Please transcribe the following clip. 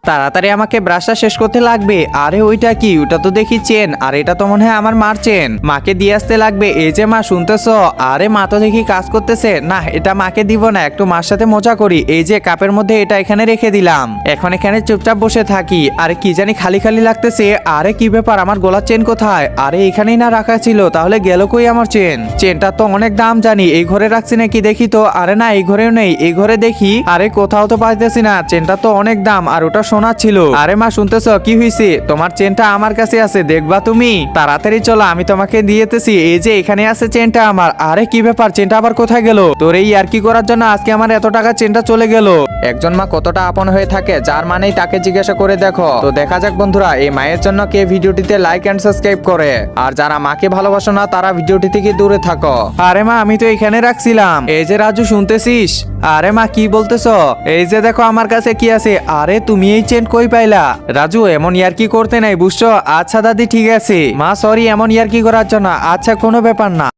তাড়াতাড়ি আমাকে ব্রাশটা শেষ করতে লাগবে। আরে ওইটা কি? ওটা তো দেখি চেন, আর এটা তো মনে হয় আমার মার চেন। মাকে দিয়ে আসতে লাগবে। এই যে মা, শুনতেছো? আরে মা তো দেখি কাজ করতেছে। না, এটা মাকে দিব না, একটু মার সাথে মজা করি। এই যে কাপের মধ্যে এটা এখানে রেখে দিলাম, এখন এখানে চুপচাপ বসে থাকি। আরে কি জানি খালি খালি লাগতেছে। আরে কি ব্যাপার, আমার গলার চেন কোথায়? আরে এখানেই না রাখা ছিল, তাহলে গেল কই আমার চেন? চেনটা তো অনেক দাম জানি, এই ঘরে রাখছি নাকি দেখি তো। আরে না, এই ঘরেও নেই, এই ঘরে দেখি। আরে কোথাও তো পাইতেছি না। চেনটা তো অনেক দাম, আর ওটা সোনা ছিল। আরে মা, শুনতেছো? কি হয়েছে? তোমার চেনটা আমার কাছে আছে, দেখবা তুমি? তাড়াতাড়ি চলো, আমি তোমাকে দিয়েতেছি। এই যে এখানে আছে চেনটা আমার। আরে কি ব্যাপার, চেনটা আবার কোথায় গেল? তোর এই আর কি করার জন্য আজকে আমার এত টাকা চেনটা চলে গেল। একজন মা কতটা আপন হয়ে থাকে, যার মানেই তাকে জিজ্ঞাসা করে দেখো। তো দেখা যাক বন্ধুরা, এই মায়ের জন্য কে ভিডিওটিতে লাইক এন্ড সাবস্ক্রাইব করে, আর যারা মাকে ভালোবাসো না তারা ভিডিওটি থেকে দূরে থাকো। আরে মা, আমি তো এখানে রাখছিলাম। এই যে রাজু, শুনতেছিস? আরে মা, কি বলতেছো? এই যে দেখো আমার কাছে কি আছে। আরে তুমি এই চেন কই পাইলা? রাজু, এমন ইয়ার্কি করতে নাই, বুঝছো? আচ্ছা দাদি, ঠিক আছে। মা সরি এমন ইয়ার্কি করার জন্য। আচ্ছা, কোনো ব্যাপার না।